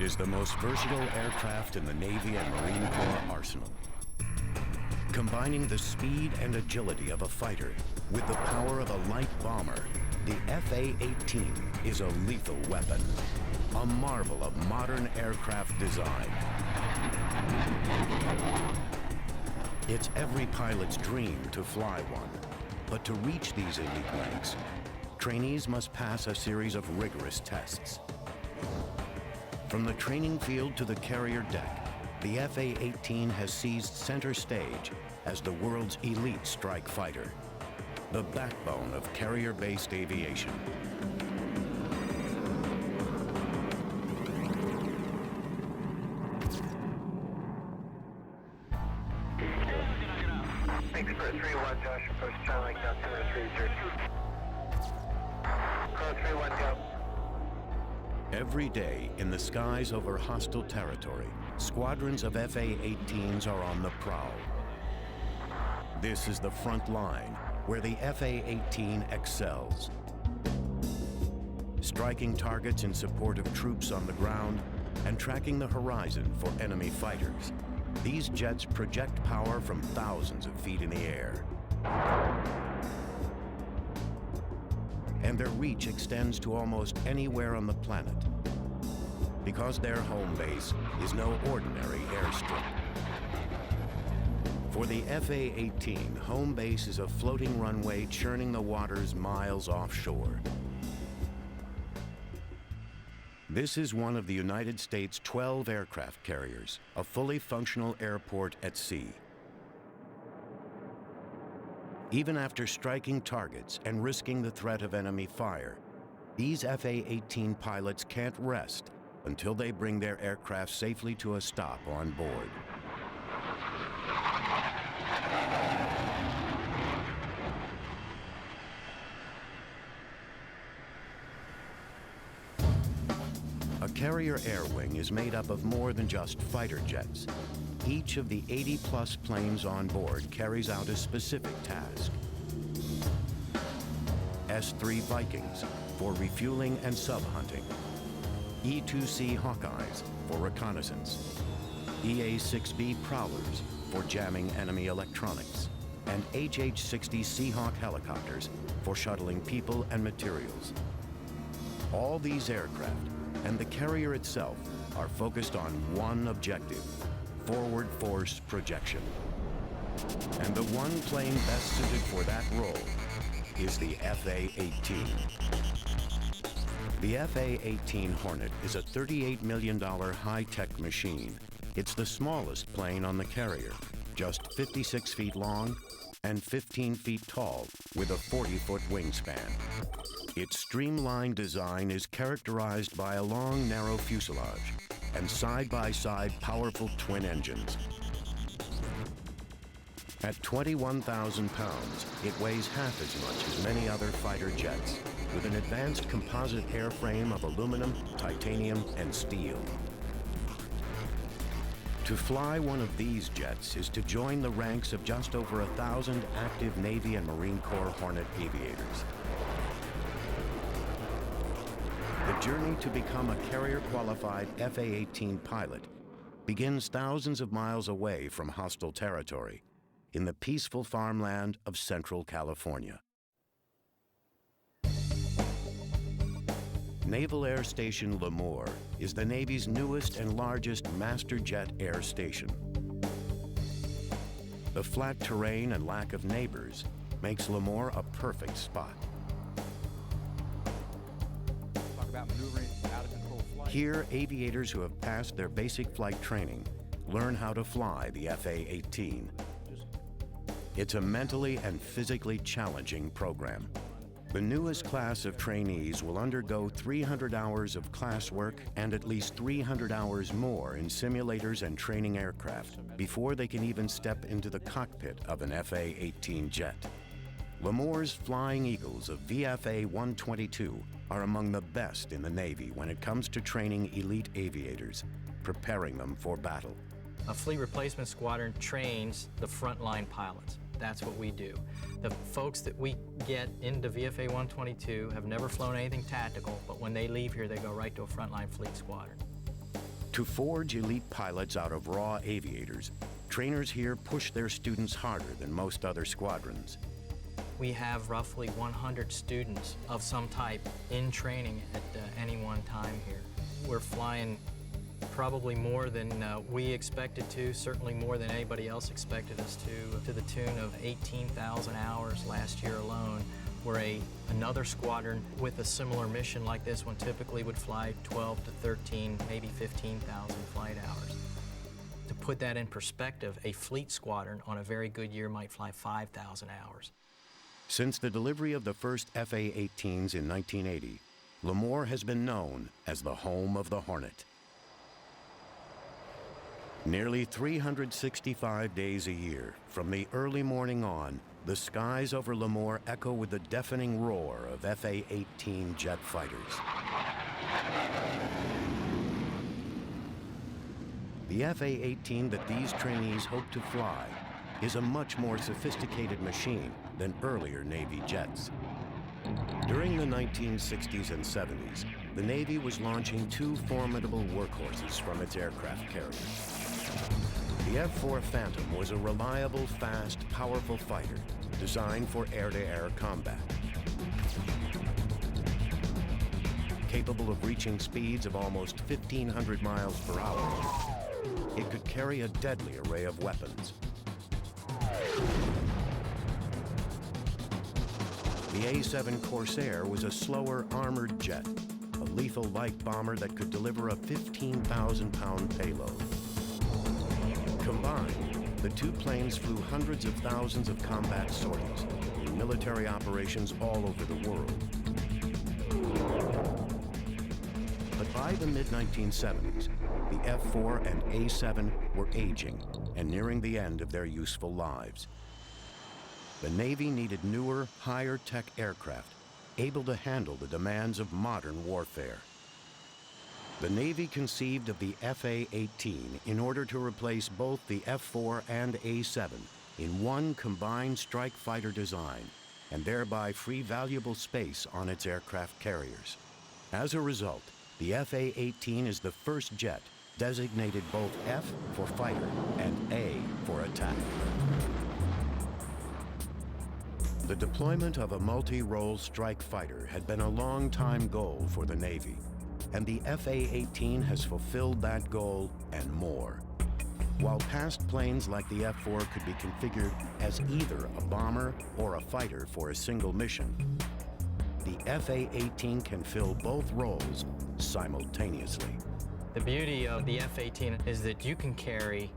is the most versatile aircraft in the Navy and Marine Corps arsenal. Combining the speed and agility of a fighter with the power of a light bomber, the F/A-18 is a lethal weapon, a marvel of modern aircraft design. It's every pilot's dream to fly one, but to reach these elite ranks, trainees must pass a series of rigorous tests. From the training field to the carrier deck, the F/A-18 has seized center stage as the world's elite strike fighter, the backbone of carrier-based aviation. Thanks for 3-1, Josh, approach Charlie, count 230. Call 3-1, go. Every day in the skies over hostile territory, squadrons of F/A-18s are on the prowl. This is the front line where the F/A-18 excels. Striking targets in support of troops on the ground and tracking the horizon for enemy fighters. These jets project power from thousands of feet in the air. And their reach extends to almost anywhere on the planet, because their home base is no ordinary airstrip. For the F/A-18, home base is a floating runway churning the waters miles offshore. This is one of the United States' 12 aircraft carriers, a fully functional airport at sea. Even after striking targets and risking the threat of enemy fire, these F/A-18 pilots can't rest until they bring their aircraft safely to a stop on board. A carrier air wing is made up of more than just fighter jets. Each of the 80-plus planes on board carries out a specific task. S-3 Vikings for refueling and sub-hunting. E-2C Hawkeyes for reconnaissance. EA-6B Prowlers for jamming enemy electronics. And HH-60 Seahawk helicopters for shuttling people and materials. All these aircraft and the carrier itself are focused on one objective: forward force projection. And the one plane best suited for that role is the F/A-18. The F/A-18 Hornet is a $38 million high-tech machine. It's the smallest plane on the carrier, just 56 feet long and 15 feet tall with a 40-foot wingspan. Its streamlined design is characterized by a long, narrow fuselage and side-by-side powerful twin engines. At 21,000 pounds, it weighs half as much as many other fighter jets, with an advanced composite airframe of aluminum, titanium, and steel. To fly one of these jets is to join the ranks of just over 1,000 active Navy and Marine Corps Hornet aviators. The journey to become a carrier-qualified F/A-18 pilot begins thousands of miles away from hostile territory in the peaceful farmland of Central California. Naval Air Station Lemoore is the Navy's newest and largest master jet air station. The flat terrain and lack of neighbors makes Lemoore a perfect spot. Talk about maneuvering out-of-control flight. Here, aviators who have passed their basic flight training learn how to fly the F/A-18. It's a mentally and physically challenging program. The newest class of trainees will undergo 300 hours of classwork and at least 300 hours more in simulators and training aircraft before they can even step into the cockpit of an F/A-18 jet. Lemoore's Flying Eagles of VFA 122 are among the best in the Navy when it comes to training elite aviators, preparing them for battle. A fleet replacement squadron trains the frontline pilots. That's what we do. The folks that we get into VFA 122 have never flown anything tactical, but when they leave here, they go right to a frontline fleet squadron. To forge elite pilots out of raw aviators, trainers here push their students harder than most other squadrons. We have roughly 100 students of some type in training at any one time here. We're flying probably more than we expected to, certainly more than anybody else expected us to the tune of 18,000 hours last year alone, where another squadron with a similar mission like this one typically would fly 12 to 13, maybe 15,000 flight hours. To put that in perspective, a fleet squadron on a very good year might fly 5,000 hours. Since the delivery of the first FA-18s in 1980, Lemoore has been known as the home of the Hornet. Nearly 365 days a year, from the early morning on, the skies over Lemoore echo with the deafening roar of FA-18 jet fighters. The FA-18 that these trainees hope to fly is a much more sophisticated machine than earlier Navy jets. During the 1960s and 70s, the Navy was launching two formidable workhorses from its aircraft carriers. The F-4 Phantom was a reliable, fast, powerful fighter designed for air-to-air combat. Capable of reaching speeds of almost 1,500 miles per hour, it could carry a deadly array of weapons. The A-7 Corsair was a slower armored jet, a lethal light bomber that could deliver a 15,000-pound payload. Combined, the two planes flew hundreds of thousands of combat sorties in military operations all over the world. But by the mid-1970s, the F-4 and A-7 were aging and nearing the end of their useful lives. The Navy needed newer, higher-tech aircraft able to handle the demands of modern warfare. The Navy conceived of the FA-18 in order to replace both the F-4 and A-7 in one combined strike fighter design and thereby free valuable space on its aircraft carriers. As a result, the FA-18 is the first jet designated both F for fighter and A for attack. The deployment of a multi-role strike fighter had been a long-time goal for the Navy, and the FA-18 has fulfilled that goal and more. While past planes like the F-4 could be configured as either a bomber or a fighter for a single mission, the FA-18 can fill both roles simultaneously. The beauty of the F-18 is that you can carry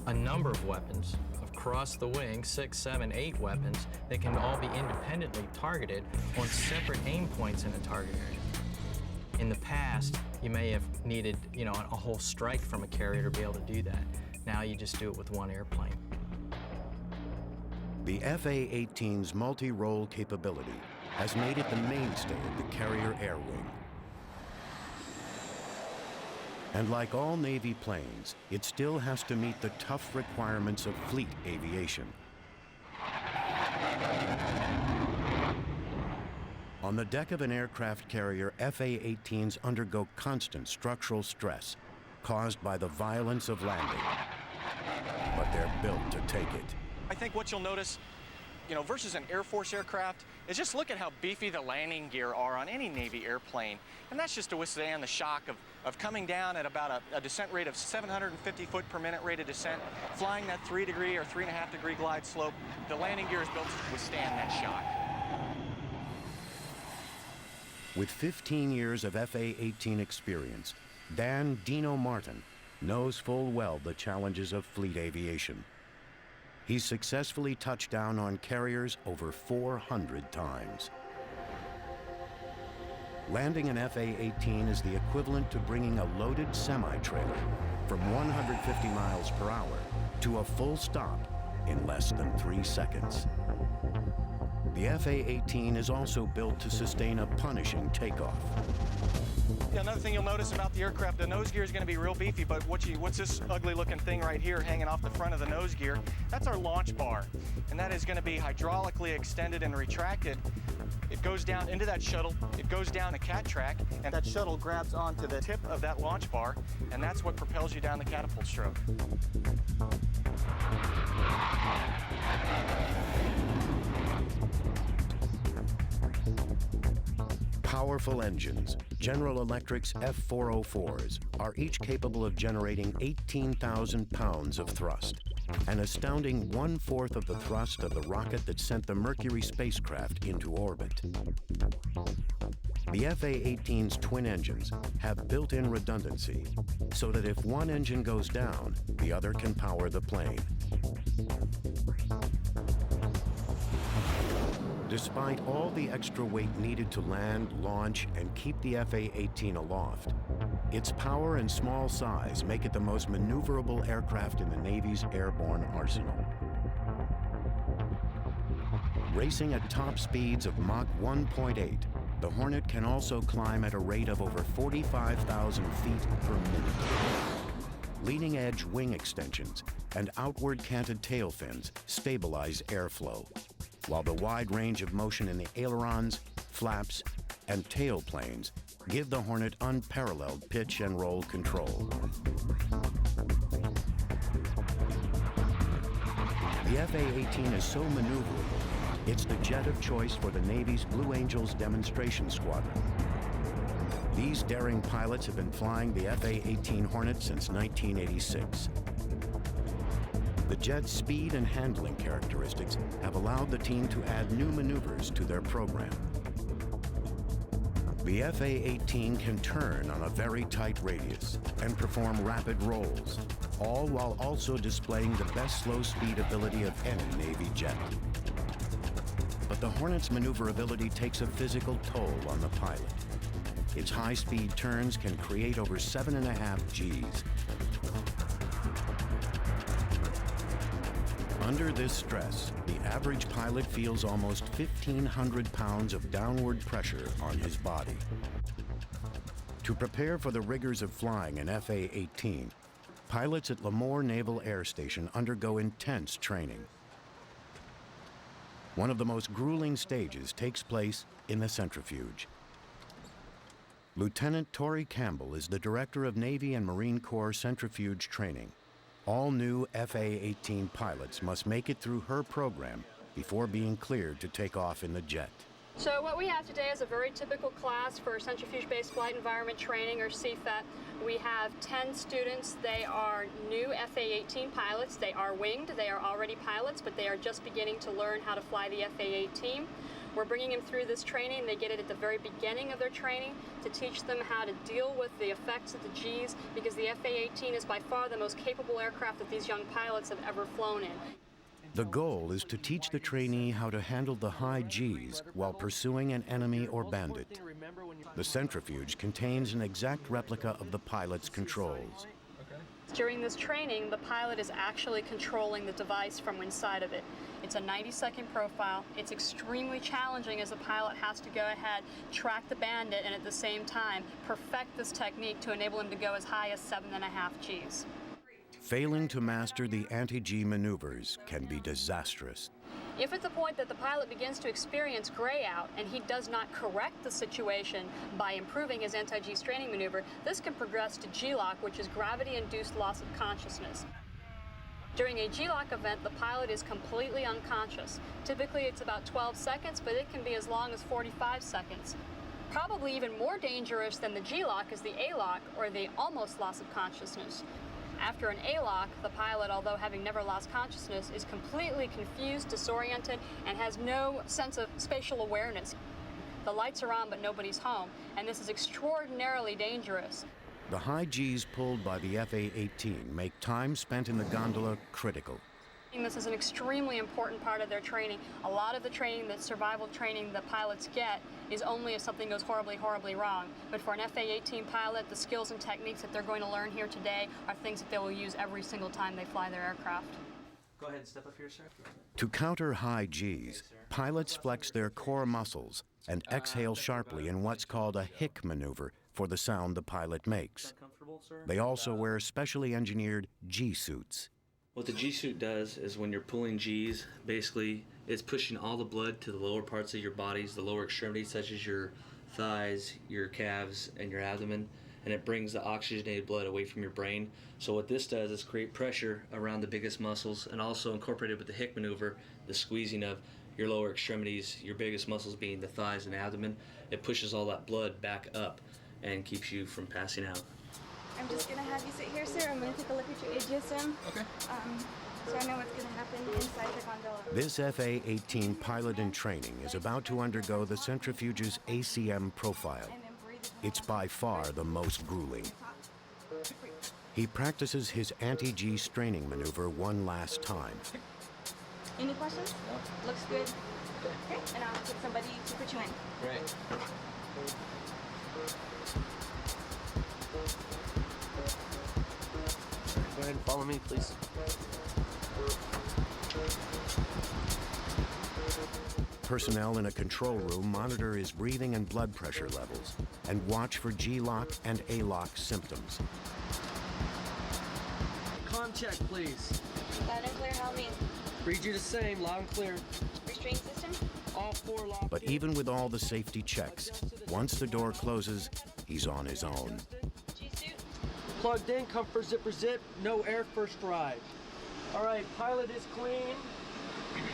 a number of weapons across the wing, 6, 7, 8 weapons that can all be independently targeted on separate aim points in a target area. In the past, you may have needed, a whole strike from a carrier to be able to do that. Now you just do it with one airplane. The FA-18's multi-role capability has made it the mainstay of the carrier air wing. And like all Navy planes, it still has to meet the tough requirements of fleet aviation. On the deck of an aircraft carrier, FA-18s undergo constant structural stress caused by the violence of landing. But they're built to take it. I think what you'll notice, versus an Air Force aircraft, is just look at how beefy the landing gear are on any Navy airplane. And that's just to withstand the shock of coming down at about a descent rate of 750 foot per minute rate of descent, flying that 3-degree or 3.5-degree glide slope. The landing gear is built to withstand that shock. With 15 years of FA-18 experience, Dan Dino Martin knows full well the challenges of fleet aviation. He's successfully touched down on carriers over 400 times. Landing an FA-18 is the equivalent to bringing a loaded semi-trailer from 150 miles per hour to a full stop in less than 3 seconds. The FA-18 is also built to sustain a punishing takeoff. Yeah, another thing you'll notice about the aircraft, the nose gear is going to be real beefy, but what's this ugly looking thing right here hanging off the front of the nose gear? That's our launch bar, and that is going to be hydraulically extended and retracted. It goes down into that shuttle, it goes down a cat track, and that shuttle grabs onto the tip of that launch bar, and that's what propels you down the catapult stroke. Powerful engines, General Electric's F404s, are each capable of generating 18,000 pounds of thrust, an astounding 1/4 of the thrust of the rocket that sent the Mercury spacecraft into orbit. The FA-18's twin engines have built-in redundancy, so that if one engine goes down, the other can power the plane. Despite all the extra weight needed to land, launch, and keep the FA-18 aloft, its power and small size make it the most maneuverable aircraft in the Navy's airborne arsenal. Racing at top speeds of Mach 1.8, the Hornet can also climb at a rate of over 45,000 feet per minute. Leading-edge wing extensions and outward canted tail fins stabilize airflow, while the wide range of motion in the ailerons, flaps, and tail planes give the Hornet unparalleled pitch and roll control. The FA-18 is so maneuverable, it's the jet of choice for the Navy's Blue Angels demonstration squadron. These daring pilots have been flying the FA-18 Hornet since 1986. The jet's speed and handling characteristics have allowed the team to add new maneuvers to their program. The FA-18 can turn on a very tight radius and perform rapid rolls, all while also displaying the best slow speed ability of any Navy jet. But the Hornet's maneuverability takes a physical toll on the pilot. Its high-speed turns can create over 7.5 Gs. Under this stress, the average pilot feels almost 1,500 pounds of downward pressure on his body. To prepare for the rigors of flying an FA-18, pilots at Lemoore Naval Air Station undergo intense training. One of the most grueling stages takes place in the centrifuge. Lieutenant Tori Campbell is the Director of Navy and Marine Corps Centrifuge Training. All new FA-18 pilots must make it through her program before being cleared to take off in the jet. So what we have today is a very typical class for Centrifuge-Based Flight Environment Training, or CFET. We have 10 students. They are new FA-18 pilots. They are winged. They are already pilots, but they are just beginning to learn how to fly the FA-18. We're bringing them through this training. They get it at the very beginning of their training to teach them how to deal with the effects of the Gs, because the FA-18 is by far the most capable aircraft that these young pilots have ever flown in. The goal is to teach the trainee how to handle the high Gs while pursuing an enemy or bandit. The centrifuge contains an exact replica of the pilot's controls. During this training, the pilot is actually controlling the device from inside of it. It's a 90-second profile. It's extremely challenging as the pilot has to go ahead, track the bandit, and at the same time perfect this technique to enable him to go as high as 7.5 Gs. Failing to master the anti-G maneuvers can be disastrous. If at the point that the pilot begins to experience gray out and he does not correct the situation by improving his anti-G straining maneuver, this can progress to G-lock, which is gravity-induced loss of consciousness. During a G-lock event, the pilot is completely unconscious. Typically it's about 12 seconds, but it can be as long as 45 seconds. Probably even more dangerous than the G-lock is the A-lock, or the almost loss of consciousness. After an A-lock, the pilot, although having never lost consciousness, is completely confused, disoriented, and has no sense of spatial awareness. The lights are on, but nobody's home, and this is extraordinarily dangerous. The high Gs pulled by the FA-18 make time spent in the gondola critical. This is an extremely important part of their training. A lot of the training, the survival training the pilots get, is only if something goes horribly, horribly wrong. But for an FA-18 pilot, the skills and techniques that they're going to learn here today are things that they will use every single time they fly their aircraft. Go ahead and step up here, sir. To counter high Gs, pilots flex their core muscles and exhale sharply in what's called a hic maneuver for the sound the pilot makes. They also wear specially engineered G-suits. What the G-suit does is when you're pulling G's, basically it's pushing all the blood to the lower parts of your bodies, the lower extremities such as your thighs, your calves, and your abdomen, and it brings the oxygenated blood away from your brain. So what this does is create pressure around the biggest muscles, and also incorporated with the Hick maneuver, the squeezing of your lower extremities, your biggest muscles being the thighs and abdomen. It pushes all that blood back up and keeps you from passing out. I'm just going to have you sit here, sir. I'm going to take a look at your AGSM. Okay. So I know what's going to happen inside the gondola. This FA-18 pilot in training is about to undergo the centrifuge's ACM profile. It's by far the most grueling. He practices his anti-G straining maneuver one last time. Any questions? No. Looks good. Okay, and I'll get somebody to put you in. Great. Go ahead and follow me, please. Personnel in a control room monitor his breathing and blood pressure levels and watch for G-lock and A-lock symptoms. Comm check, please. Loud and clear, how many? Read you the same, loud and clear. Restraint system? All 4 locked. But even with all the safety checks, once the door closes, he's on his own. G-suit? Plugged in, comfort zipper zip, no air first drive. All right, pilot is clean.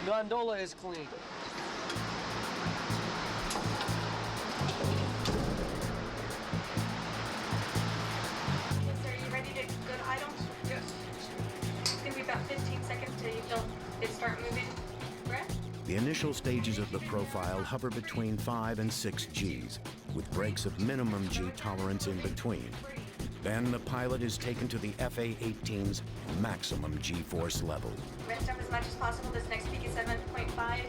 Gondola is clean. Yes, sir, you ready to go to idle? Yes. It's going to be about 15 seconds till you feel it start moving. Breath? The initial stages of the profile hover between 5 and 6 Gs, with breaks of minimum G tolerance in between. Then the pilot is taken to the FA-18's maximum G-force level. Rest up as much as possible. This next peak is 7.5. I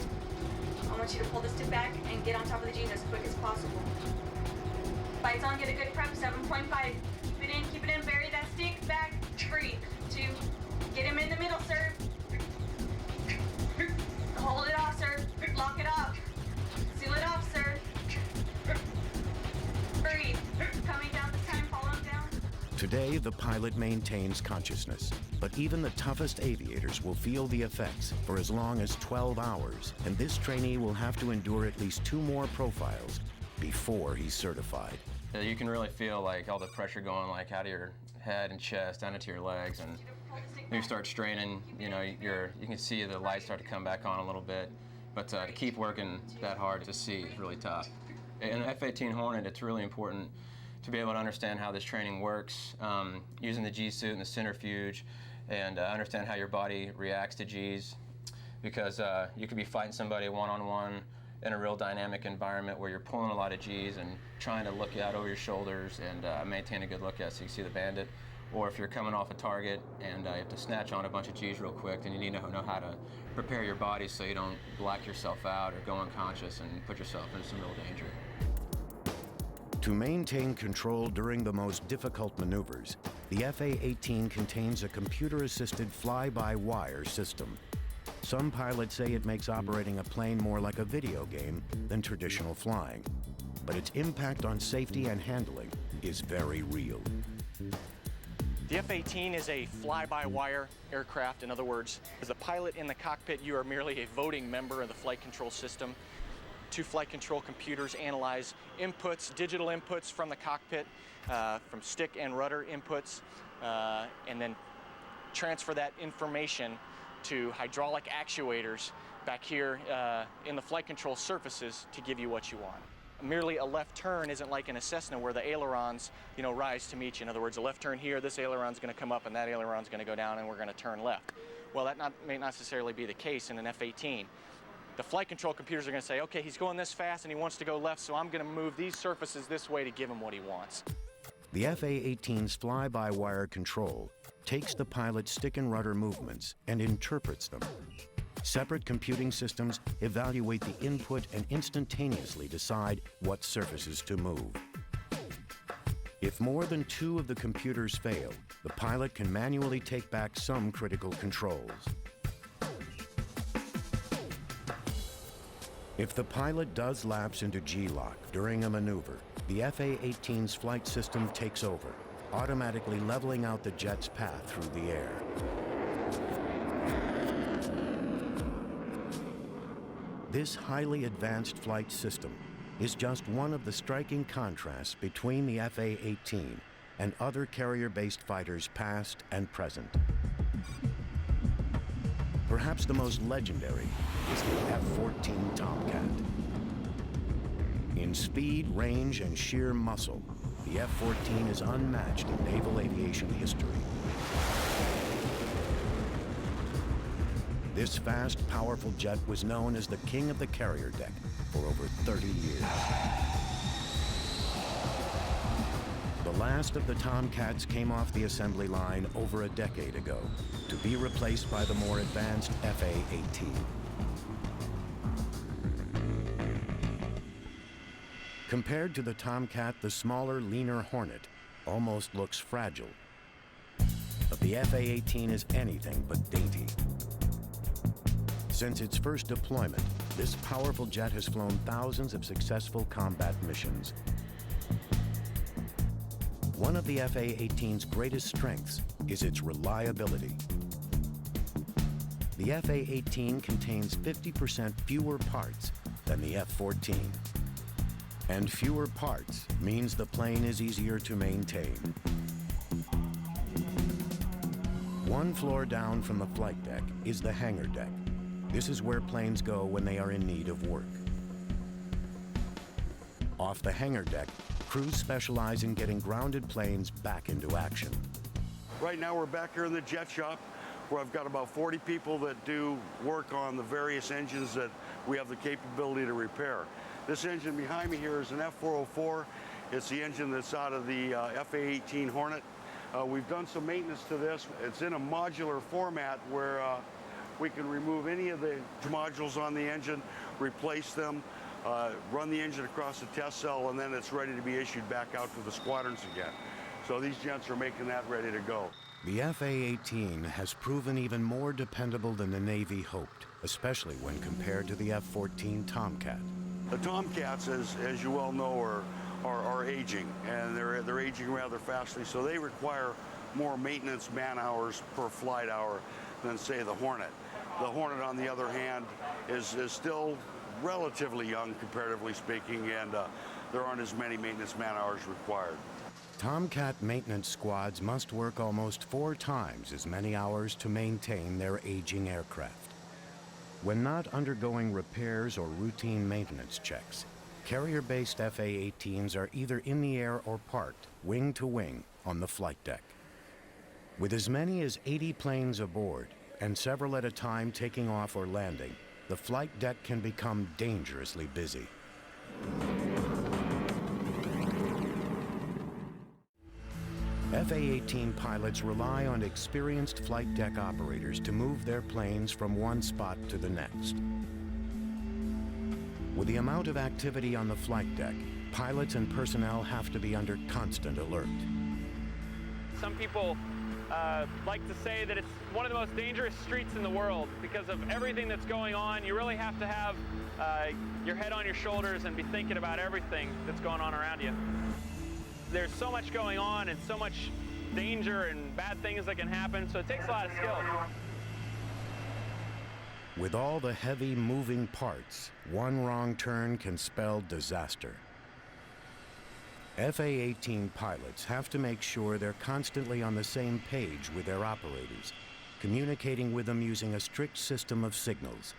want you to pull the stick back and get on top of the G's as quick as possible. Bites on, get a good prep, 7.5. Keep it in, bury that stick, back, 3, 2. Get him in the middle, sir. Hold it off, sir. Lock it off. Seal it off, sir. Breathe. Coming down this time, follow him down. Today, the pilot maintains consciousness, but even the toughest aviators will feel the effects for as long as 12 hours, and this trainee will have to endure at least 2 more profiles before he's certified. You can really feel like all the pressure going like out of your head and chest down into your legs, and when you start straining, you know, you can see the lights start to come back on a little bit, but to keep working that hard to see is really tough. In an F-18 Hornet, it's really important to be able to understand how this training works, using the G-suit and the centrifuge, and understand how your body reacts to Gs, because you could be fighting somebody one-on-one in a real dynamic environment where you're pulling a lot of Gs and trying to look out over your shoulders and maintain a good look at so you can see the bandit. Or if you're coming off a target and you have to snatch on a bunch of Gs real quick, then you need to know how to prepare your body so you don't black yourself out or go unconscious and put yourself into some real danger. To maintain control during the most difficult maneuvers, the FA-18 contains a computer-assisted fly-by-wire system. Some pilots say it makes operating a plane more like a video game than traditional flying, but its impact on safety and handling is very real. The F-18 is a fly-by-wire aircraft. In other words, as a pilot in the cockpit, you are merely a voting member of the flight control system. 2 flight control computers analyze inputs, digital inputs from the cockpit, from stick and rudder inputs, and then transfer that information to hydraulic actuators back here in the flight control surfaces to give you what you want. Merely a left turn isn't like in a Cessna where the ailerons, rise to meet you. In other words, a left turn here, this aileron's going to come up and that aileron's going to go down and we're going to turn left. Well, that may not necessarily be the case in an F-18. The flight control computers are going to say, okay, he's going this fast and he wants to go left, so I'm going to move these surfaces this way to give him what he wants. The FA-18's fly-by-wire control takes the pilot's stick and rudder movements and interprets them. Separate computing systems evaluate the input and instantaneously decide what surfaces to move. If more than 2 of the computers fail, the pilot can manually take back some critical controls. If the pilot does lapse into G-lock during a maneuver, the FA-18's flight system takes over, automatically leveling out the jet's path through the air. This highly advanced flight system is just one of the striking contrasts between the FA-18 and other carrier-based fighters past and present. Perhaps the most legendary is the F-14 Tomcat. In speed, range, and sheer muscle, the F-14 is unmatched in naval aviation history. This fast, powerful jet was known as the king of the carrier deck for over 30 years. The last of the Tomcats came off the assembly line over a decade ago to be replaced by the more advanced FA-18. Compared to the Tomcat, the smaller, leaner Hornet almost looks fragile. But the FA-18 is anything but dainty. Since its first deployment, this powerful jet has flown thousands of successful combat missions. One of the FA-18's greatest strengths is its reliability. The FA-18 contains 50% fewer parts than the F-14. And fewer parts means the plane is easier to maintain. One floor down from the flight deck is the hangar deck. This is where planes go when they are in need of work. Off the hangar deck, crews specialize in getting grounded planes back into action. Right now we're back here in the jet shop where I've got about 40 people that do work on the various engines that we have the capability to repair. This engine behind me here is an F404. It's the engine that's out of the FA-18 Hornet. We've done some maintenance to this. It's in a modular format where we can remove any of the modules on the engine, replace them, run the engine across the test cell, and then it's ready to be issued back out to the squadrons again. So these jets are making that ready to go. The FA-18 has proven even more dependable than the Navy hoped, especially when compared to the F-14 Tomcat. The Tomcats, as you well know, are aging, and they're aging rather fastly, so they require more maintenance man-hours per flight hour than, say, the Hornet. The Hornet, on the other hand, is still relatively young, comparatively speaking, and there aren't as many maintenance man-hours required. Tomcat maintenance squads must work almost 4 times as many hours to maintain their aging aircraft. When not undergoing repairs or routine maintenance checks, carrier-based FA-18s are either in the air or parked, wing to wing, on the flight deck. With as many as 80 planes aboard, and several at a time taking off or landing, the flight deck can become dangerously busy. FA-18 pilots rely on experienced flight deck operators to move their planes from one spot to the next. With the amount of activity on the flight deck, pilots and personnel have to be under constant alert. Some people like to say that it's one of the most dangerous streets in the world because of everything that's going on. You really have to have your head on your shoulders and be thinking about everything that's going on around you. There's so much going on and so much danger and bad things that can happen, so it takes a lot of skill. With all the heavy moving parts, one wrong turn can spell disaster. FA-18 pilots have to make sure they're constantly on the same page with their operators, communicating with them using a strict system of signals.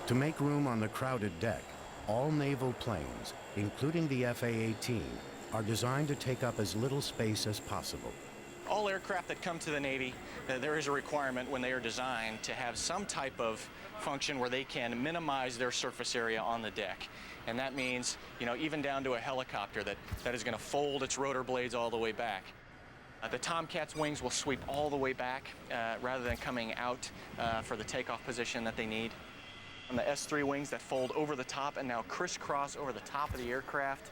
To make room on the crowded deck, all naval planes, including the FA-18, are designed to take up as little space as possible. All aircraft that come to the Navy, there is a requirement when they are designed to have some type of function where they can minimize their surface area on the deck. And that means, even down to a helicopter that is going to fold its rotor blades all the way back. The Tomcat's wings will sweep all the way back rather than coming out for the takeoff position that they need. On the S3 wings that fold over the top and now crisscross over the top of the aircraft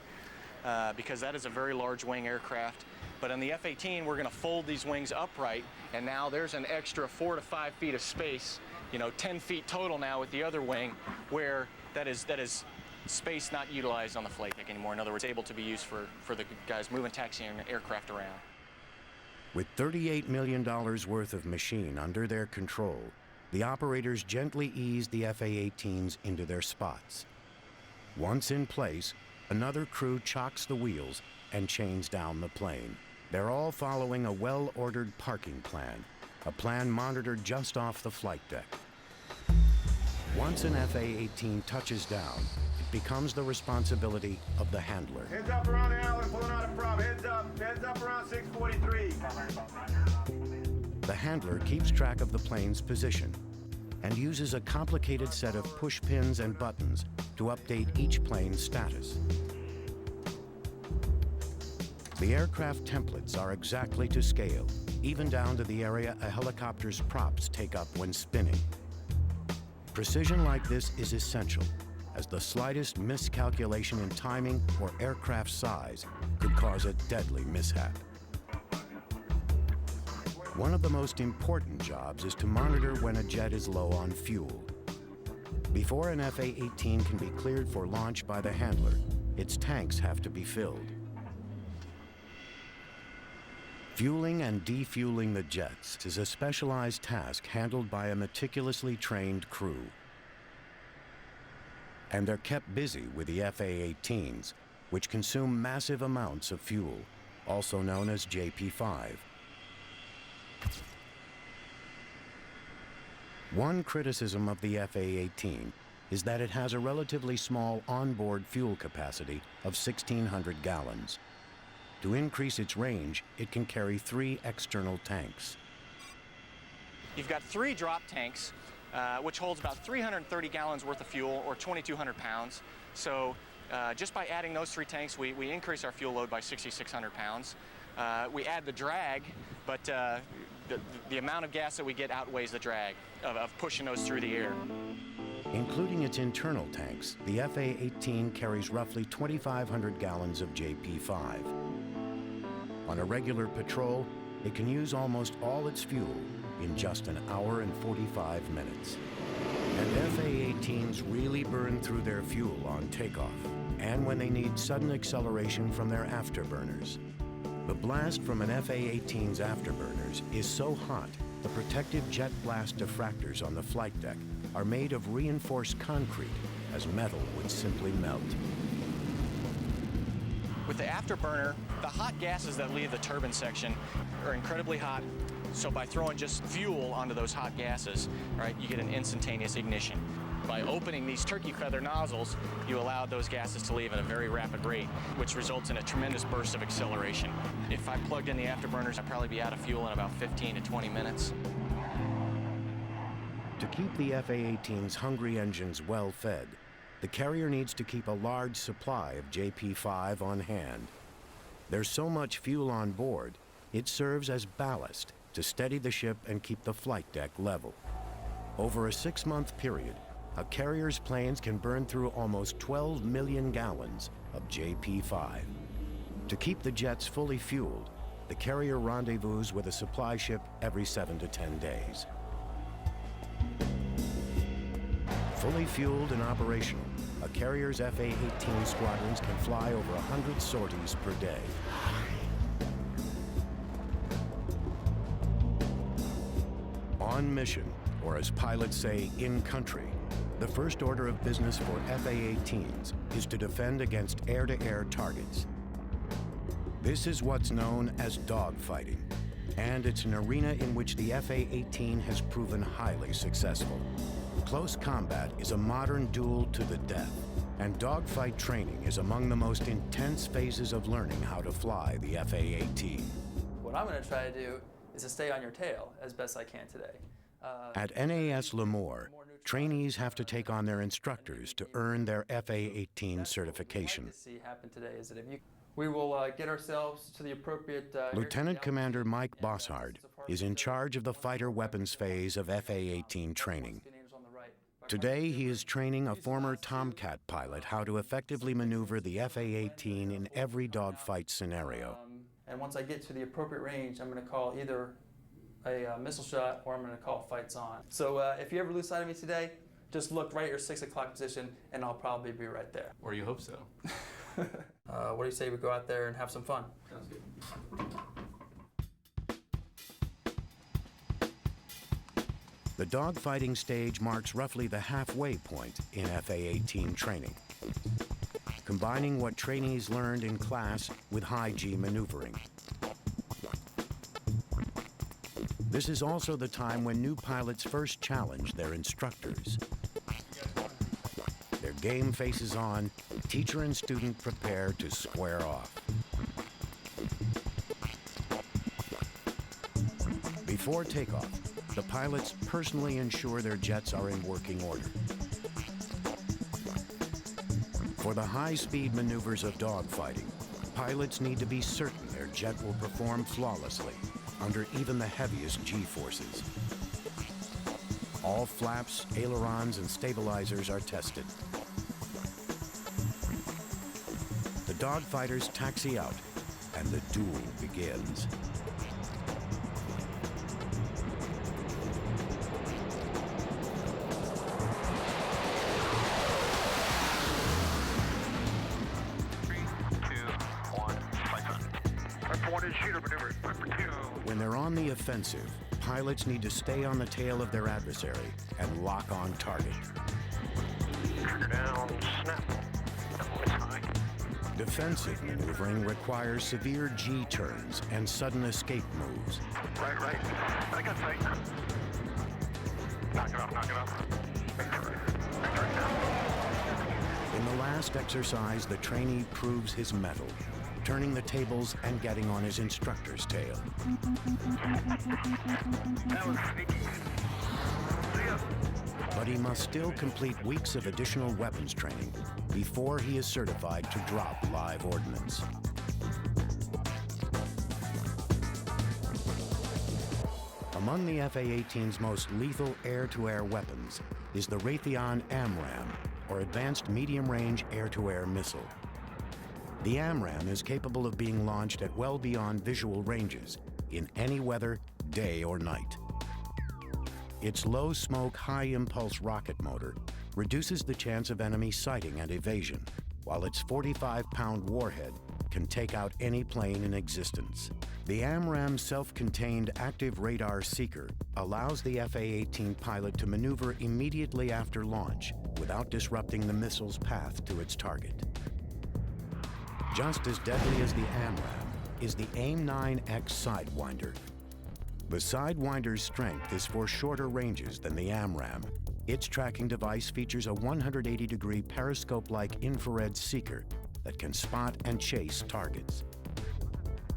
because that is a very large wing aircraft. But on the F-18, we're going to fold these wings upright, and now there's an extra 4 to 5 feet of space 10 feet total now with the other wing, where that is space not utilized on the flight deck anymore. In other words, able to be used for the guys moving taxiing aircraft around. With $38 million worth of machine under their control, the operators gently ease the FA-18s into their spots. Once in place, another crew chocks the wheels and chains down the plane. They're all following a well-ordered parking plan, a plan monitored just off the flight deck. Once an FA-18 touches down, it becomes the responsibility of the handler. Heads up around Allen, pulling out a prop. Heads up around 643. The handler keeps track of the plane's position and uses a complicated set of push pins and buttons to update each plane's status. The aircraft templates are exactly to scale, even down to the area a helicopter's props take up when spinning. Precision like this is essential, as the slightest miscalculation in timing or aircraft size could cause a deadly mishap. One of the most important jobs is to monitor when a jet is low on fuel. Before an FA-18 can be cleared for launch by the handler, its tanks have to be filled. Fueling and defueling the jets is a specialized task handled by a meticulously trained crew. And they're kept busy with the FA-18s, which consume massive amounts of fuel, also known as JP5. One criticism of the FA-18 is that it has a relatively small onboard fuel capacity of 1,600 gallons. To increase its range, it can carry 3 external tanks. You've got 3 drop tanks, which holds about 330 gallons worth of fuel, or 2,200 pounds. So just by adding those 3 tanks, we increase our fuel load by 6,600 pounds. We add the drag, but the amount of gas that we get outweighs the drag of pushing those through the air. Including its internal tanks, the FA-18 carries roughly 2,500 gallons of JP5. On a regular patrol, it can use almost all its fuel in just an hour and 45 minutes. And FA-18s really burn through their fuel on takeoff, and when they need sudden acceleration from their afterburners. The blast from an FA-18's afterburners is so hot, the protective jet blast diffractors on the flight deck are made of reinforced concrete, as metal would simply melt. With the afterburner, the hot gases that leave the turbine section are incredibly hot, so by throwing just fuel onto those hot gases, right, you get an instantaneous ignition. By opening these turkey feather nozzles, you allow those gases to leave at a very rapid rate, which results in a tremendous burst of acceleration. If I plugged in the afterburners, I'd probably be out of fuel in about 15 to 20 minutes. To keep the FA-18's hungry engines well fed, the carrier needs to keep a large supply of JP5 on hand. There's so much fuel on board, it serves as ballast to steady the ship and keep the flight deck level. Over a 6-month period, a carrier's planes can burn through almost 12 million gallons of JP5. To keep the jets fully fueled, the carrier rendezvous with a supply ship every 7 to 10 days. Fully fueled and operational, a carrier's FA-18 squadrons can fly over 100 sorties per day. On mission, or as pilots say, in country, the first order of business for FA-18s is to defend against air-to-air targets. This is what's known as dogfighting, and it's an arena in which the FA-18 has proven highly successful. Close combat is a modern duel to the death, and dogfight training is among the most intense phases of learning how to fly the FA-18. What I'm going to try to do is to stay on your tail as best I can today. At NAS Lemoore, trainees have to take on their instructors to earn their FA-18 certification. What we'd like to see happen today is that if we will get ourselves to the appropriate... Lieutenant Commander Mike Bossard is in charge of the fighter weapons phase of FA-18 training. Today, he is training a former Tomcat pilot how to effectively maneuver the FA-18 in every dogfight scenario. And once I get to the appropriate range, I'm going to call either a missile shot or I'm going to call fights on. So if you ever lose sight of me today, just look right at your 6 o'clock position and I'll probably be right there. Or you hope so. What do you say we go out there and have some fun? Sounds good. The dogfighting stage marks roughly the halfway point in FA-18 training, combining what trainees learned in class with high-G maneuvering. This is also the time when new pilots first challenge their instructors. Their game faces on, teacher and student prepare to square off. Before takeoff, the pilots personally ensure their jets are in working order. For the high-speed maneuvers of dogfighting, pilots need to be certain their jet will perform flawlessly under even the heaviest G-forces. All flaps, ailerons, and stabilizers are tested. The dogfighters taxi out, and the duel begins. When they're on the offensive, pilots need to stay on the tail of their adversary and lock on target. Trigger down, snap. Defensive maneuvering requires severe G-turns and sudden escape moves. Right. I got sight. Knock it off. In the last exercise, the trainee proves his mettle, turning the tables and getting on his instructor's tail. That was sneaky. See ya. But he must still complete weeks of additional weapons training before he is certified to drop live ordnance. Among the FA-18's most lethal air-to-air weapons is the Raytheon AMRAAM, or Advanced Medium-Range Air-to-Air Missile. The AMRAAM is capable of being launched at well beyond visual ranges in any weather, day or night. Its low-smoke, high-impulse rocket motor reduces the chance of enemy sighting and evasion, while its 45-pound warhead can take out any plane in existence. The AMRAAM's self-contained active radar seeker allows the FA-18 pilot to maneuver immediately after launch without disrupting the missile's path to its target. Just as deadly as the AMRAAM is the AIM-9X Sidewinder. The Sidewinder's strength is for shorter ranges than the AMRAAM. Its tracking device features a 180-degree periscope-like infrared seeker that can spot and chase targets.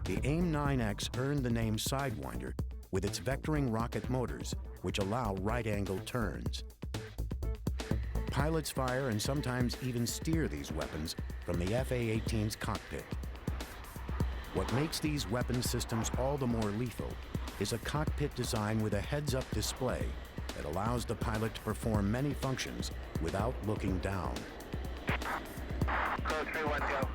The AIM-9X earned the name Sidewinder with its vectoring rocket motors, which allow right-angle turns. Pilots fire and sometimes even steer these weapons from the FA-18's cockpit. What makes these weapon systems all the more lethal is a cockpit design with a heads-up display that allows the pilot to perform many functions without looking down. Crow 3-1, go.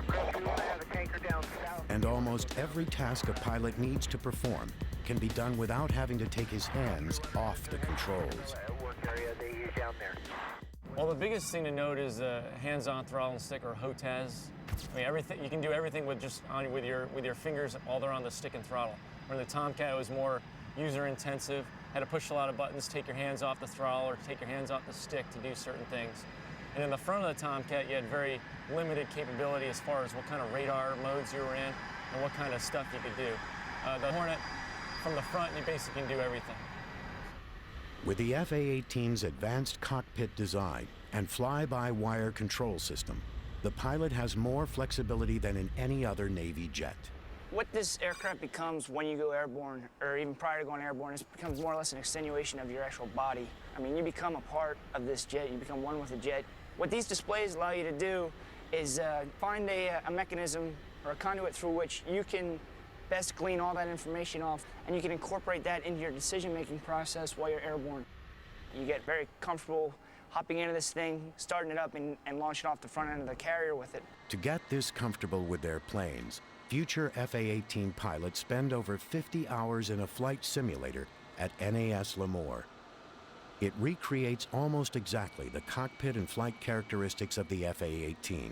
Crow 3-1, I have a tanker down south. And almost every task a pilot needs to perform can be done without having to take his hands off the controls. Work area they use down there. Well, the biggest thing to note is hands-on throttle and stick, or HOTAS. I mean, everything you can do everything with just with your fingers while they're on the stick and throttle. Where the Tomcat was more user-intensive, had to push a lot of buttons, take your hands off the throttle, or take your hands off the stick to do certain things. And in the front of the Tomcat, you had very limited capability as far as what kind of radar modes you were in and what kind of stuff you could do. The Hornet, from the front, you basically can do everything. With the FA-18's advanced cockpit design and fly-by-wire control system, the pilot has more flexibility than in any other Navy jet. What this aircraft becomes when you go airborne, or even prior to going airborne, it becomes more or less an extenuation of your actual body. I mean, you become a part of this jet, you become one with the jet. What these displays allow you to do is find a mechanism or a conduit through which you can best glean all that information off, and you can incorporate that into your decision-making process while you're airborne. You get very comfortable hopping into this thing, starting it up, and launching off the front end of the carrier with it. To get this comfortable with their planes, future FA-18 pilots spend over 50 hours in a flight simulator at NAS Lemoore. It recreates almost exactly the cockpit and flight characteristics of the FA-18.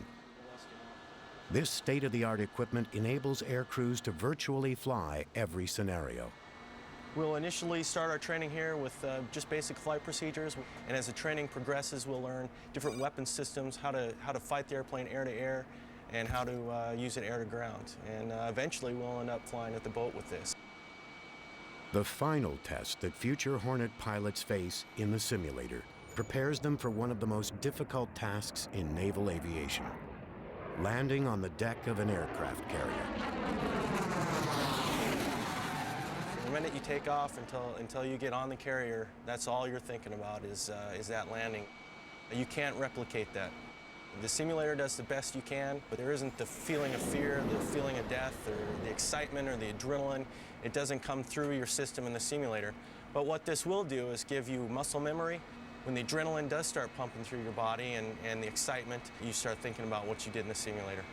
This state-of-the-art equipment enables air crews to virtually fly every scenario. We'll initially start our training here with just basic flight procedures, and as the training progresses, we'll learn different weapon systems, how to fight the airplane air-to-air, and how to use it air-to-ground. And eventually, we'll end up flying at the boat with this. The final test that future Hornet pilots face in the simulator prepares them for one of the most difficult tasks in naval aviation: landing on the deck of an aircraft carrier. The minute you take off until you get on the carrier, that's all you're thinking about is that landing. You can't replicate that. The simulator does the best you can, but there isn't the feeling of fear, the feeling of death, or the excitement, or the adrenaline. It doesn't come through your system in the simulator. But what this will do is give you muscle memory. When the adrenaline does start pumping through your body and the excitement, you start thinking about what you did in the simulator.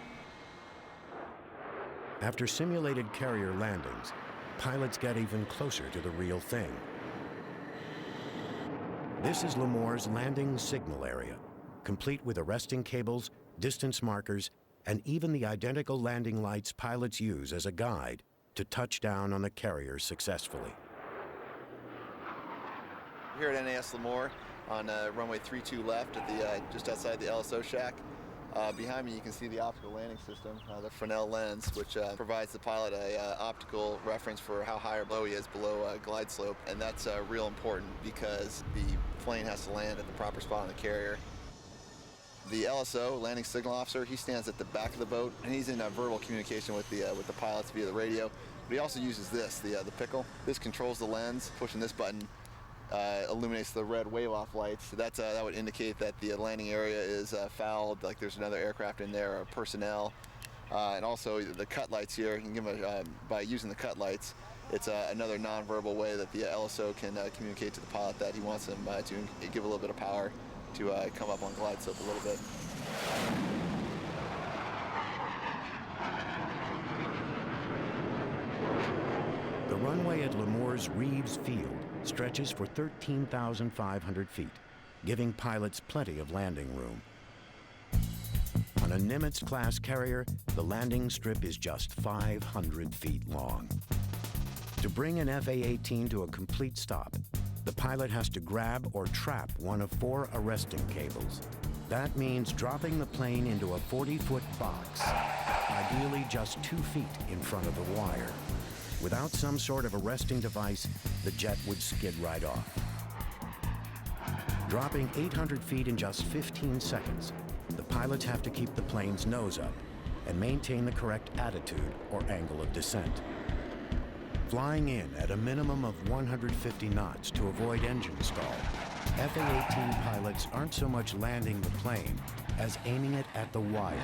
After simulated carrier landings, pilots get even closer to the real thing. This is Lemoore's landing signal area, complete with arresting cables, distance markers, and even the identical landing lights pilots use as a guide to touch down on the carrier successfully. Here at NAS Lemoore on runway 32 left at the just outside the LSO shack. Behind me you can see the optical landing system, the Fresnel lens, which provides the pilot a optical reference for how high or low he is below glide slope, and that's real important because the plane has to land at the proper spot on the carrier. The LSO, landing signal officer, he stands at the back of the boat, and he's in verbal communication with the pilots via the radio. But he also uses this, the pickle. This controls the lens. Pushing this button illuminates the red wave-off lights. That would indicate that the landing area is fouled, like there's another aircraft in there, or personnel. And also the cut lights here, you can give them by using the cut lights, it's another non-verbal way that the LSO can communicate to the pilot that he wants them to give a little bit of power to come up on glide slope a little bit. The runway at Lemoore's Reeves Field stretches for 13,500 feet, giving pilots plenty of landing room. On a Nimitz-class carrier, the landing strip is just 500 feet long. To bring an FA-18 to a complete stop, the pilot has to grab or trap one of 4 arresting cables. That means dropping the plane into a 40-foot box, ideally just 2 feet in front of the wire. Without some sort of arresting device, the jet would skid right off. Dropping 800 feet in just 15 seconds, the pilots have to keep the plane's nose up and maintain the correct attitude or angle of descent. Flying in at a minimum of 150 knots to avoid engine stall, FA-18 pilots aren't so much landing the plane as aiming it at the wire.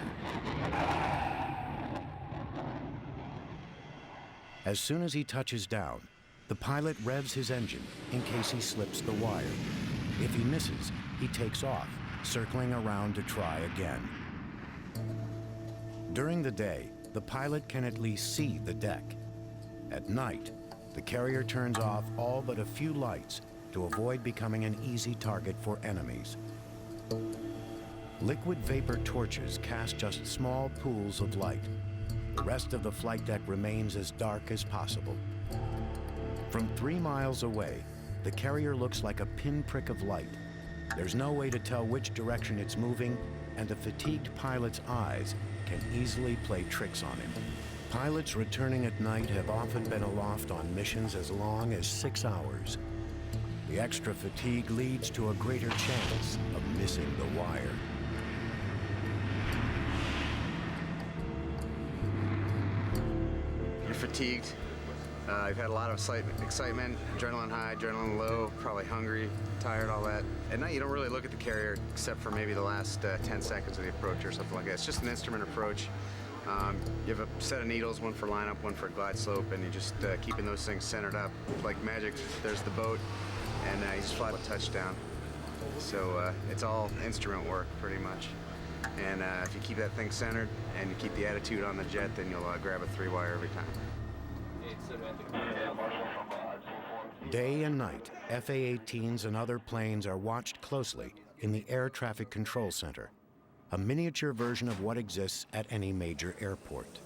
As soon as he touches down, the pilot revs his engine in case he slips the wire. If he misses, he takes off, circling around to try again. During the day, the pilot can at least see the deck. At night, the carrier turns off all but a few lights to avoid becoming an easy target for enemies. Liquid vapor torches cast just small pools of light. The rest of the flight deck remains as dark as possible. From 3 miles away, the carrier looks like a pinprick of light. There's no way to tell which direction it's moving, and a fatigued pilot's eyes can easily play tricks on him. Pilots returning at night have often been aloft on missions as long as 6 hours. The extra fatigue leads to a greater chance of missing the wire. You're fatigued. You've had a lot of excitement, adrenaline high, adrenaline low, probably hungry, tired, all that. At night, you don't really look at the carrier except for maybe the last 10 seconds of the approach or something like that. It's just an instrument approach. You have a set of needles, one for lineup, one for glide slope, and you're just keeping those things centered up. Like magic, there's the boat, and you just fly a touchdown. So it's all instrument work, pretty much. And if you keep that thing centered and you keep the attitude on the jet, then you'll grab a 3-wire every time. Day and night, FA-18s and other planes are watched closely in the Air Traffic Control Center, a miniature version of what exists at any major airport.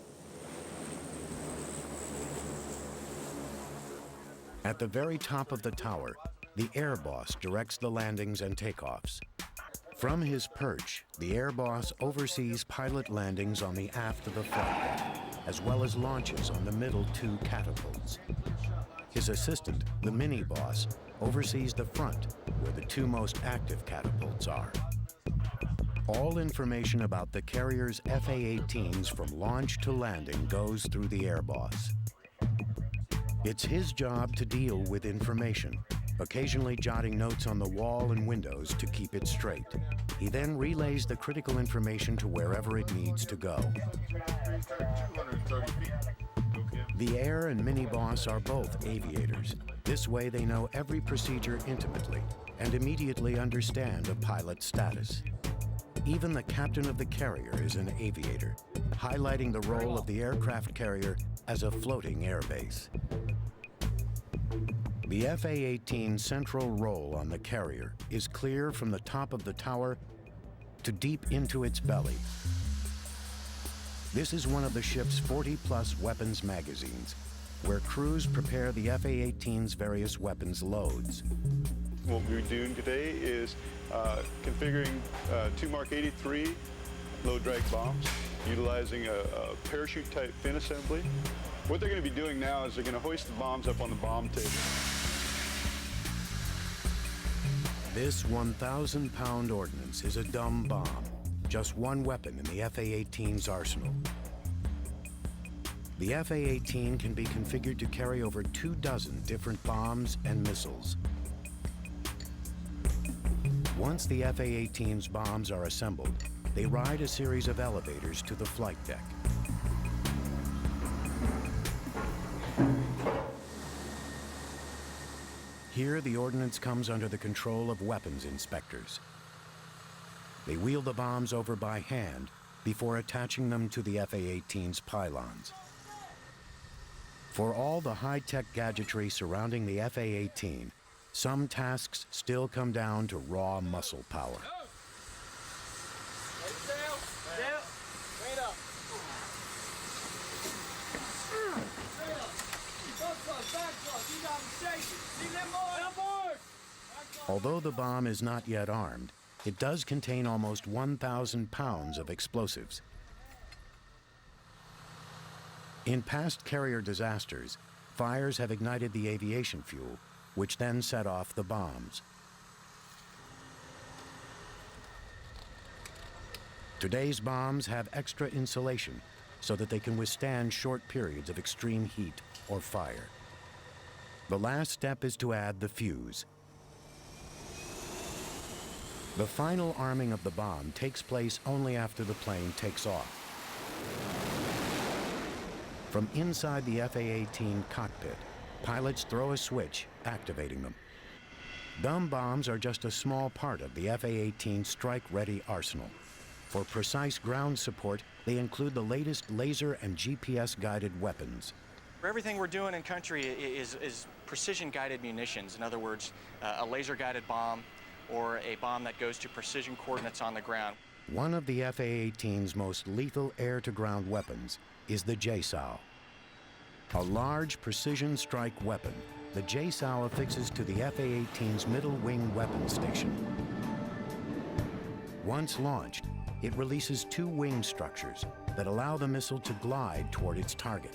At the very top of the tower, the air boss directs the landings and takeoffs. From his perch, the air boss oversees pilot landings on the aft of the flight deck, as well as launches on the middle 2 catapults. His assistant, the mini boss, oversees the front, where the 2 most active catapults are. All information about the carrier's FA-18s from launch to landing goes through the air boss. It's his job to deal with information, occasionally jotting notes on the wall and windows to keep it straight. He then relays the critical information to wherever it needs to go. The air and mini boss are both aviators. This way they know every procedure intimately and immediately understand a pilot's status. Even the captain of the carrier is an aviator, highlighting the role of the aircraft carrier as a floating airbase. The FA-18's central role on the carrier is clear from the top of the tower to deep into its belly. This is one of the ship's 40-plus weapons magazines, where crews prepare the FA-18's various weapons loads. What we're doing today is configuring 2 Mark 83 low-drag bombs, utilizing a parachute-type fin assembly. What they're going to be doing now is they're going to hoist the bombs up on the bomb table. This 1,000-pound ordnance is a dumb bomb, just one weapon in the FA-18's arsenal. The FA-18 can be configured to carry over 24 different bombs and missiles. Once the FA-18's bombs are assembled, they ride a series of elevators to the flight deck. Here, the ordnance comes under the control of weapons inspectors. They wheel the bombs over by hand before attaching them to the FA-18's pylons. For all the high-tech gadgetry surrounding the FA-18, some tasks still come down to raw muscle power. Although the bomb is not yet armed, it does contain almost 1,000 pounds of explosives. In past carrier disasters, fires have ignited the aviation fuel, which then set off the bombs. Today's bombs have extra insulation so that they can withstand short periods of extreme heat or fire. The last step is to add the fuse. The final arming of the bomb takes place only after the plane takes off. From inside the FA-18 cockpit, pilots throw a switch, activating them. Dumb bombs are just a small part of the FA-18 strike-ready arsenal. For precise ground support, they include the latest laser and GPS-guided weapons. Everything we're doing in country is precision-guided munitions. In other words, a laser-guided bomb or a bomb that goes to precision coordinates on the ground. One of the FA-18's most lethal air-to-ground weapons is the JSOW. A large precision strike weapon, the JSOW affixes to the FA-18's middle wing weapon station. Once launched, it releases 2 wing structures that allow the missile to glide toward its target.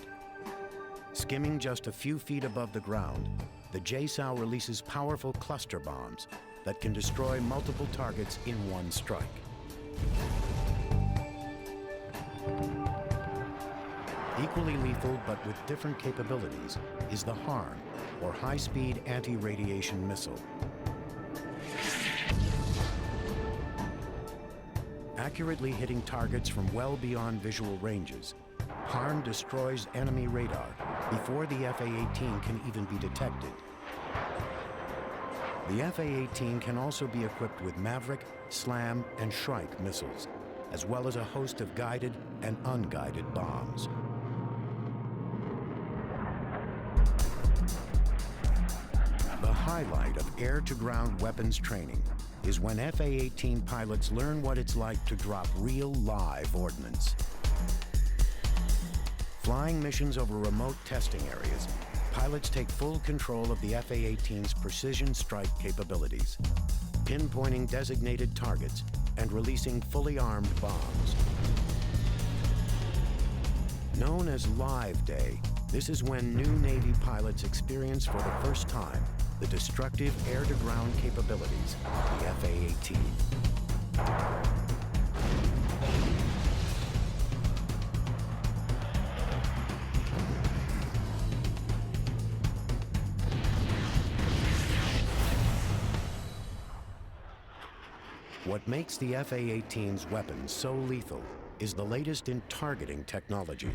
Skimming just a few feet above the ground, the JSOW releases powerful cluster bombs that can destroy multiple targets in one strike. Equally lethal, but with different capabilities, is the HARM, or High-Speed Anti-Radiation Missile. Accurately hitting targets from well beyond visual ranges, HARM destroys enemy radar before the FA-18 can even be detected. The FA-18 can also be equipped with Maverick, SLAM, and Shrike missiles. as well as a host of guided and unguided bombs. The highlight of air-to-ground weapons training is when FA-18 pilots learn what it's like to drop real live ordnance. Flying missions over remote testing areas, pilots take full control of the FA-18's precision strike capabilities, pinpointing designated targets and releasing fully armed bombs. Known as Live Day, this is when new Navy pilots experience for the first time the destructive air-to-ground capabilities of the FA-18. What makes the FA-18's weapons so lethal is the latest in targeting technology.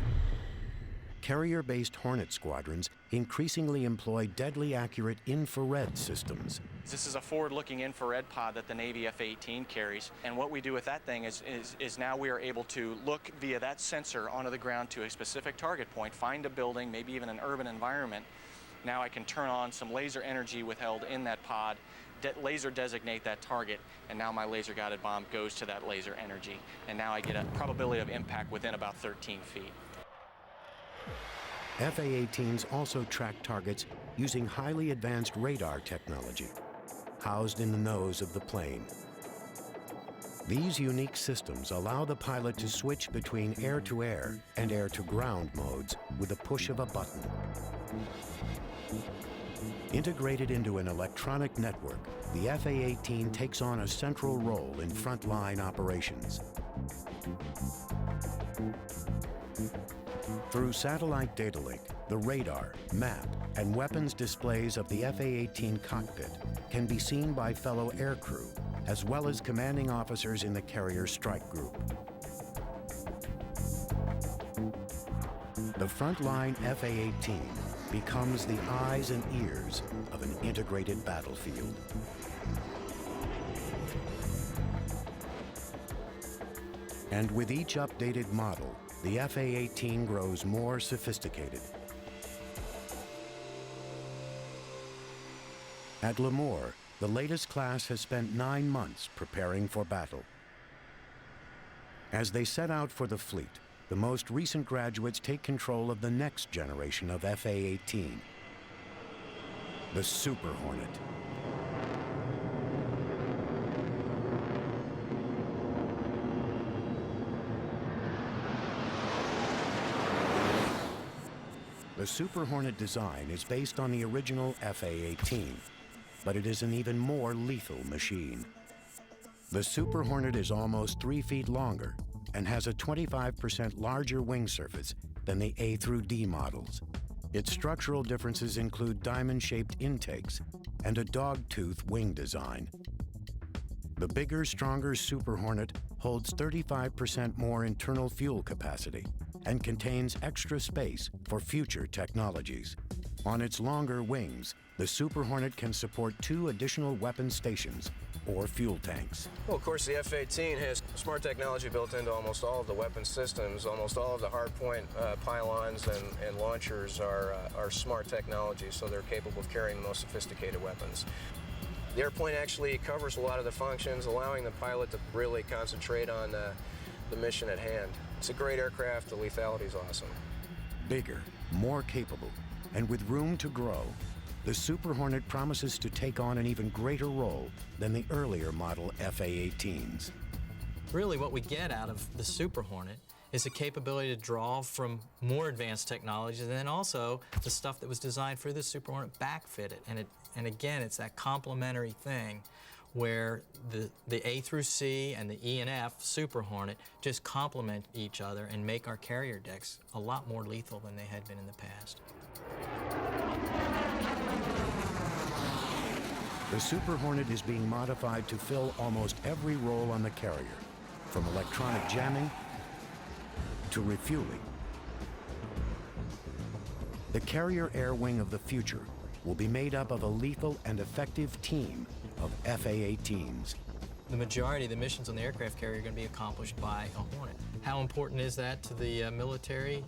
Carrier-based Hornet squadrons increasingly employ deadly accurate infrared systems. This is a forward-looking infrared pod that the Navy F-18 carries, and what we do with that thing is now we are able to look via that sensor onto the ground to a specific target point, find a building, maybe even an urban environment. Now I can turn on some laser energy withheld in that pod, laser designate that target, and now my laser-guided bomb goes to that laser energy, and now I get a probability of impact within about 13 feet. FA-18s also track targets using highly advanced radar technology, housed in the nose of the plane. These unique systems allow the pilot to switch between air-to-air and air-to-ground modes with a push of a button. Integrated into an electronic network, the FA-18 takes on a central role in frontline operations. Through satellite data link, the radar, map, and weapons displays of the FA-18 cockpit can be seen by fellow aircrew, as well as commanding officers in the carrier strike group. The frontline FA-18 becomes the eyes and ears of an integrated battlefield. And with each updated model, the FA-18 grows more sophisticated. At Lemoore, the latest class has spent 9 months preparing for battle. As they set out for the fleet, the most recent graduates take control of the next generation of FA-18, the Super Hornet. The Super Hornet design is based on the original FA-18, but it is an even more lethal machine. The Super Hornet is almost 3 feet longer and has a 25% larger wing surface than the A through D models. Its structural differences include diamond-shaped intakes and a dog-tooth wing design. The bigger, stronger Super Hornet holds 35% more internal fuel capacity and contains extra space for future technologies. On its longer wings, the Super Hornet can support 2 additional weapon stations or fuel tanks. Well, of course, the F-18 has smart technology built into almost all of the weapon systems. Almost all of the hardpoint pylons and launchers are smart technology, so they're capable of carrying the most sophisticated weapons. The airplane actually covers a lot of the functions, allowing the pilot to really concentrate on the mission at hand. It's a great aircraft. The lethality is awesome. Bigger, more capable, and with room to grow, the Super Hornet promises to take on an even greater role than the earlier model FA-18s. Really what we get out of the Super Hornet is the capability to draw from more advanced technologies, and then also the stuff that was designed for the Super Hornet backfitted. And again, it's that complementary thing where the A through C and the E and F Super Hornet just complement each other and make our carrier decks a lot more lethal than they had been in the past. The Super Hornet is being modified to fill almost every role on the carrier, from electronic jamming to refueling. The carrier air wing of the future will be made up of a lethal and effective team of FA-18s. The majority of the missions on the aircraft carrier are going to be accomplished by a Hornet. How important is that to the military?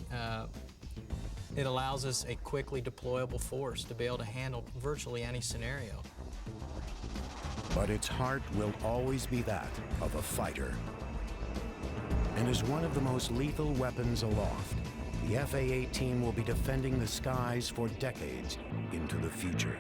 It allows us a quickly deployable force to be able to handle virtually any scenario. But its heart will always be that of a fighter. And as one of the most lethal weapons aloft, the FA-18 will be defending the skies for decades into the future.